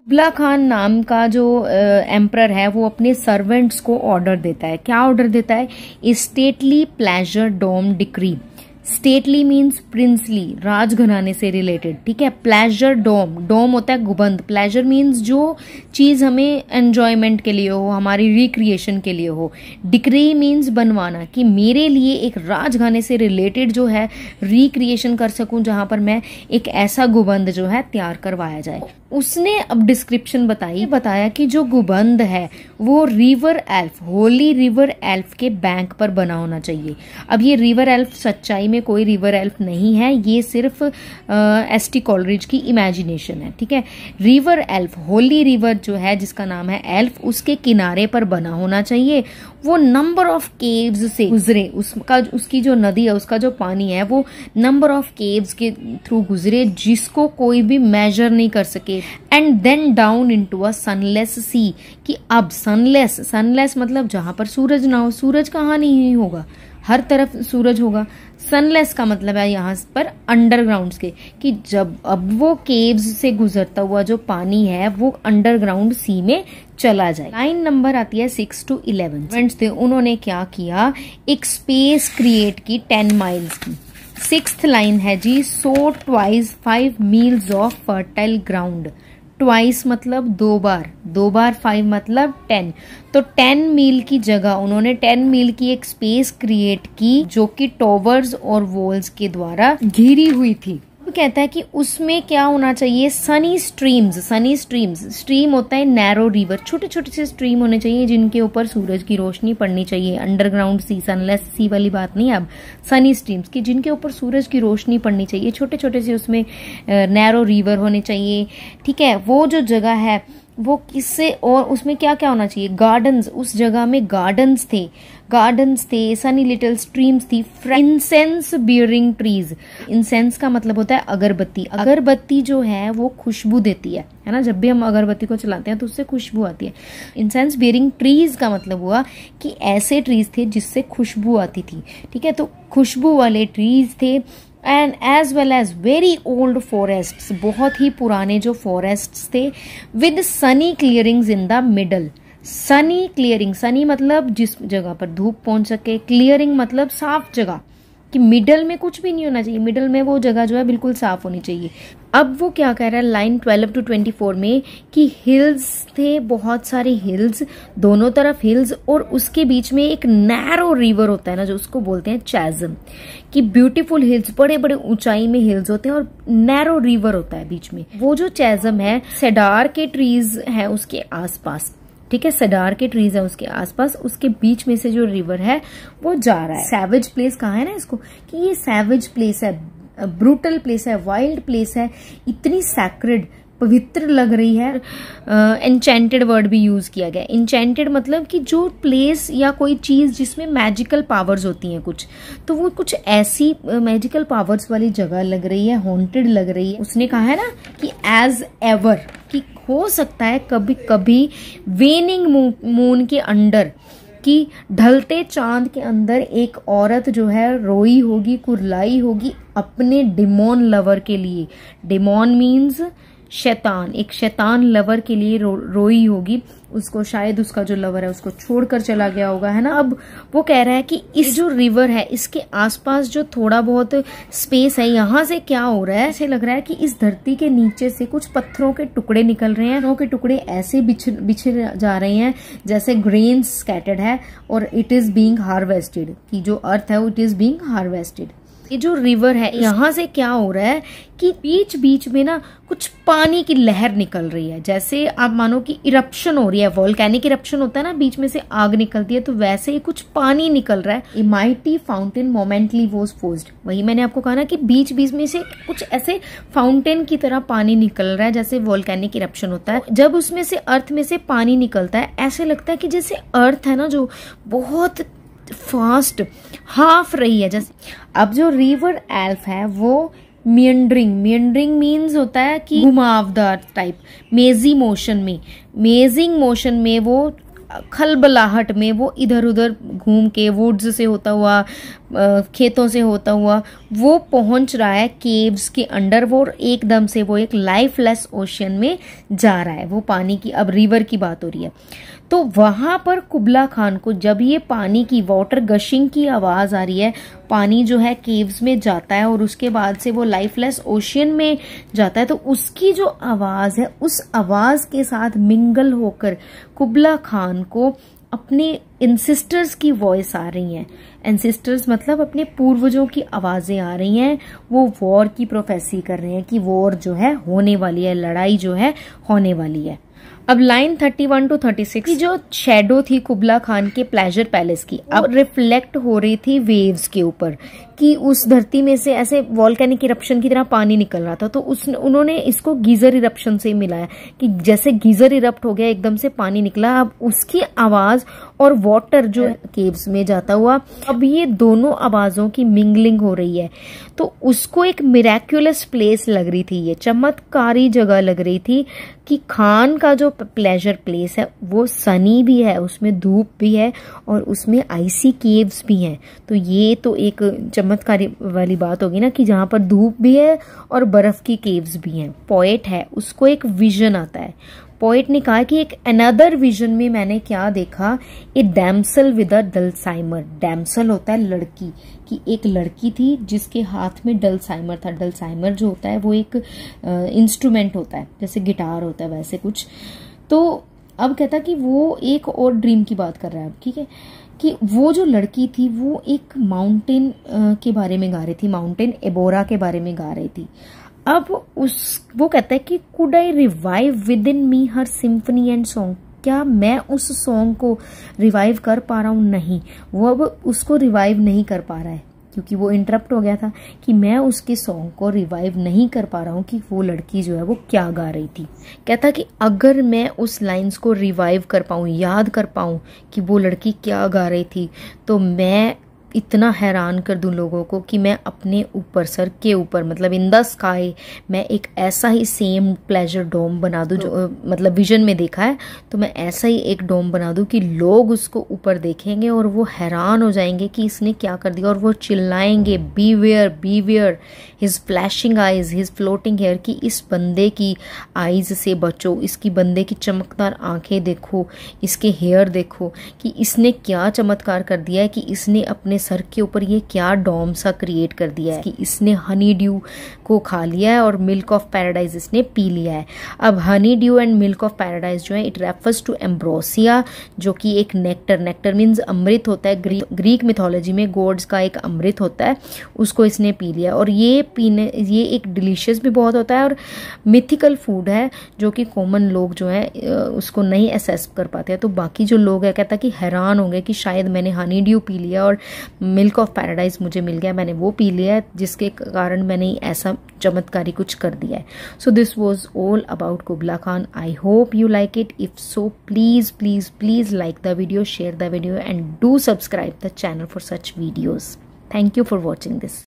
कुबला खान नाम का जो एम्परर है वो अपने सर्वेंट्स को ऑर्डर देता है। क्या ऑर्डर देता है? स्टेटली प्लेजर डोम डिक्री। स्टेटली मीन्स प्रिंसली, राजघराने से रिलेटेड, ठीक है। प्लेजर डोम, डोम होता है गुबंद। प्लेजर मीन्स जो चीज हमें एंजॉयमेंट के लिए हो, हमारी रिक्रिएशन के लिए हो। डिक्री मीन्स बनवाना, कि मेरे लिए एक राजघराने से रिलेटेड जो है रिक्रिएशन कर सकूं, जहां पर मैं एक ऐसा गुबंद जो है तैयार करवाया जाए। उसने अब डिस्क्रिप्शन बताया कि जो गुबंद है वो river elf, Holi river elf के बैंक पर बना होना चाहिए। अब ये रिवर एल्फ सच्चाई में कोई रिवर एल्फ नहीं है, ये सिर्फ एसटी कॉलरिज की इमेजिनेशन है, ठीक है। रिवर एल्फ, होली रिवर जो है जिसका नाम है एल्फ, उसके किनारे पर बना होना चाहिए। वो नंबर ऑफ केव्स से गुजरे, उसकी जो नदी है, उसका जो पानी है वो नंबर ऑफ केव्स के थ्रू गुजरे जिसको कोई भी मेजर नहीं कर सके। And then down into a sunless sea, कि अब सनलेस मतलब जहां पर सूरज ना हो। सूरज कहाँ नहीं होगा, हर तरफ सूरज होगा। सनलेस का मतलब है यहाँ पर अंडरग्राउंड के, कि जब अब वो केव्स से गुजरता हुआ जो पानी है वो अंडरग्राउंड सी में चला जाए। लाइन नंबर आती है 6 to 11। फ्रेंड्स थे, उन्होंने क्या किया, एक स्पेस क्रिएट की 10 माइल्स की। 6th लाइन है जी, so twice 5 miles of fertile ground. Twice मतलब दो बार 5 मतलब 10। तो 10 मील की जगह उन्होंने 10 मील की एक स्पेस क्रिएट की जो कि टॉवर्स और वॉल्स के द्वारा घिरी हुई थी। वो कहता है कि उसमें क्या होना चाहिए, सनी स्ट्रीम्स। स्ट्रीम होता है नैरो रिवर, छोटे छोटे से स्ट्रीम होने चाहिए जिनके ऊपर सूरज की रोशनी पड़नी चाहिए। अंडरग्राउंड सी, सनलेस सी वाली बात नहीं। अब सनी स्ट्रीम्स की जिनके ऊपर सूरज की रोशनी पड़नी चाहिए, छोटे छोटे से उसमें नैरो रिवर होने चाहिए, ठीक है। वो जो जगह है वो किससे, और उसमें क्या क्या होना चाहिए, गार्डन्स, उस जगह में गार्डन्स थे, सनी लिटिल स्ट्रीम्स थी, इंसेंस बियरिंग ट्रीज। इंसेंस का मतलब होता है अगरबत्ती। अगरबत्ती जो है वो खुशबू देती है ना, जब भी हम अगरबत्ती को चलाते हैं तो उससे खुशबू आती है। इंसेंस बियरिंग ट्रीज का मतलब हुआ कि ऐसे ट्रीज थे जिससे खुशबू आती थी, ठीक है। तो खुशबू वाले ट्रीज थे। And as well as very old forests, बहुत ही पुराने जो फॉरेस्ट्स थे, with sunny clearings in the middle. Sunny मतलब जिस जगह पर धूप पहुंच सके, क्लियरिंग मतलब साफ जगह, कि मिडल में कुछ भी नहीं होना चाहिए, मिडल में वो जगह जो है बिल्कुल साफ होनी चाहिए। अब वो क्या कह रहा है लाइन 12 to 24 में, कि हिल्स थे, बहुत सारे हिल्स, दोनों तरफ हिल्स, और उसके बीच में एक नैरो रिवर होता है ना, जो उसको बोलते हैं चैज़म, कि ब्यूटीफुल हिल्स, बड़े बड़े ऊंचाई में हिल्स होते हैं और नैरो रिवर होता है बीच में। वो जो चैज़म है, सेडार के ट्रीज है उसके आसपास, ठीक है, सेडार के ट्रीज है उसके आसपास, उसके बीच में से जो रिवर है वो जा रहा है। सैवेज प्लेस कहा है ना इसको, कि ये सैवेज प्लेस है, ब्रूटल प्लेस है, वाइल्ड प्लेस है, इतनी सैक्रेड, पवित्र लग रही है। एन्चेंटेड वर्ड भी यूज किया गया। एन्चेंटेड मतलब कि जो प्लेस या कोई चीज जिसमें मैजिकल पावर्स होती हैं कुछ, तो वो कुछ ऐसी मैजिकल पावर्स वाली जगह लग रही है, हॉन्टेड लग रही है। उसने कहा है ना कि एज एवर, कि हो सकता है कभी कभी वेनिंग मून के अंडर, कि ढलते चांद के अंदर एक औरत जो है रोई होगी, कुरलाई होगी अपने डिमोन लवर के लिए। डिमोन मीन्स शैतान, एक शैतान लवर के लिए रोई होगी। उसको शायद उसका जो लवर है उसको छोड़कर चला गया होगा, है ना। अब वो कह रहा है कि इस जो रिवर है इसके आसपास जो थोड़ा बहुत स्पेस है, यहाँ से क्या हो रहा है, ऐसे लग रहा है कि इस धरती के नीचे से कुछ पत्थरों के टुकड़े निकल रहे हैं। पत्थरों के टुकड़े ऐसे बिछड़ जा रहे हैं जैसे ग्रेन्स स्कैटर्ड है, और इट इज बीइंग हार्वेस्टेड, कि जो अर्थ है इट इज बीइंग हार्वेस्टेड। ये जो रिवर है, यहाँ से क्या हो रहा है कि बीच बीच में ना कुछ पानी की लहर निकल रही है, जैसे आप मानो कि इरप्शन हो रही है, वोल्केनिक इरप्शन होता है ना, बीच में से आग निकलती है, तो वैसे ही कुछ पानी निकल रहा है। A mighty fountain momentarily was forced, वही मैंने आपको कहा ना कि बीच बीच में से कुछ ऐसे फाउंटेन की तरह पानी निकल रहा है, जैसे वोल्केनिक इरप्शन होता है। जब उसमें से अर्थ में से पानी निकलता है, ऐसे लगता है कि जैसे अर्थ है ना जो बहुत फास्ट हाफ रही है जैसे। अब जो रिवर एल्फ है वो मियंडरिंग मीन्स होता है कि घुमावदार टाइप, मेजिंग मोशन में वो खलबलाहट में वो इधर उधर घूम के वुड्स से होता हुआ, खेतों से होता हुआ वो पहुंच रहा है केव्स के अंडर, वो एकदम से वो एक लाइफलेस ओशियन में जा रहा है। वो पानी की, अब रिवर की बात हो रही है, तो वहां पर कुबला खान को जब ये पानी की वाटर गशिंग की आवाज आ रही है, पानी जो है केव्स में जाता है और उसके बाद से वो लाइफलेस ओशियन में जाता है, तो उसकी जो आवाज है उस आवाज के साथ मिंगल होकर कुबला खान को अपने एंसेस्टर्स की वॉइस आ रही है। एंसेस्टर्स मतलब अपने पूर्वजों की आवाजें आ रही हैं। वो वॉर की प्रोफेसी कर रहे हैं कि वॉर जो है होने वाली है, लड़ाई जो है होने वाली है। अब लाइन 31 to 36 की जो शेडो थी कुबला खान के प्लेजर पैलेस की, अब रिफ्लेक्ट हो रही थी वेव्स के ऊपर कि उस धरती में से ऐसे वॉल्केनिक इरप्शन की तरह पानी निकल रहा था। तो उन्होंने इसको गीजर इरप्शन से मिलाया कि जैसे गीजर इरप्ट हो गया, एकदम से पानी निकला। अब उसकी आवाज और वाटर जो केव्स में जाता हुआ, अब ये दोनों आवाजों की मिंगलिंग हो रही है। तो उसको एक मिरेक्युलस प्लेस लग रही थी, ये चमत्कारी जगह लग रही थी कि खान का जो प्लेजर प्लेस है वो सनी भी है, उसमें धूप भी है और उसमें आइसी केव्स भी हैं। तो ये तो एक चमत्कारी वाली बात होगी ना कि जहां पर धूप भी है और बर्फ की केव्स भी हैं। पोएट है, उसको एक विजन आता है। पोएट ने कहा कि एक अनदर विजन में मैंने क्या देखा, ए डैम्सल विद अ डलसाइमर। डैम्सल होता है लड़की, कि एक लड़की थी जिसके हाथ में डलसाइमर था। डलसाइमर जो होता है वो एक इंस्ट्रूमेंट होता है, जैसे गिटार होता है वैसे कुछ। तो अब कहता कि वो एक और ड्रीम की बात कर रहा है, ठीक है, कि वो जो लड़की थी वो एक माउंटेन के बारे में गा रही थी, माउंटेन एबोरा के बारे में गा रही थी। अब वो कहता है कि could I revive with in me her symphony and song. क्या मैं उस सॉन्ग को रिवाइव कर पा रहा हूं? नहीं, वो अब उसको रिवाइव नहीं कर पा रहा है क्योंकि वो इंटरप्ट हो गया था कि मैं उसके सॉन्ग को रिवाइव नहीं कर पा रहा हूँ कि वो लड़की जो है वो क्या गा रही थी। कहता कि अगर मैं उस लाइंस को रिवाइव कर पाऊँ, याद कर पाऊँ कि वो लड़की क्या गा रही थी, तो मैं इतना हैरान कर दूं लोगों को कि मैं अपने ऊपर, सर के ऊपर, मतलब इन द स्काई, मैं एक ऐसा ही सेम प्लेजर डोम बना दूं जो मतलब विजन में देखा है। तो मैं ऐसा ही एक डोम बना दूं कि लोग उसको ऊपर देखेंगे और वो हैरान हो जाएंगे कि इसने क्या कर दिया, और वो चिल्लाएंगे beware beware his flashing eyes his floating hair, कि इस बंदे की आईज से बचो, इसकी बंदे की चमकदार आंखें देखो, इसके हेयर देखो कि इसने क्या चमत्कार कर दिया है, कि इसने अपने सर के ऊपर ये क्या डोम सा क्रिएट कर दिया है, कि इसने हनी ड्यू को खा लिया है और मिल्क ऑफ पैराडाइज इसने पी लिया है। अब Honey due and milk of paradise जो है, इट रेफर्स टू एम्ब्रोसिया, जो कि एक नेक्टर, नेक्टर मीन्स अमृत होता है। ग्रीक मिथोलॉजी में गॉड्स का एक अमृत होता है, उसको इसने पी लिया। और ये एक डिलीशियस भी बहुत होता है और मिथिकल फूड है जो कि कॉमन लोग जो है उसको नहीं एसेस कर पाते हैं। तो बाकी जो लोग है, कहता कि हैरान होंगे कि शायद मैंने हनी ड्यू पी लिया और मिल्क ऑफ पैराडाइज मुझे मिल गया, मैंने वो पी लिया है जिसके कारण मैंने ऐसा चमत्कारी कुछ कर दिया है। So this was all about कुबला Khan. I hope you like it. If so please please please like the video, share the video and do subscribe the channel for such videos. Thank you for watching this.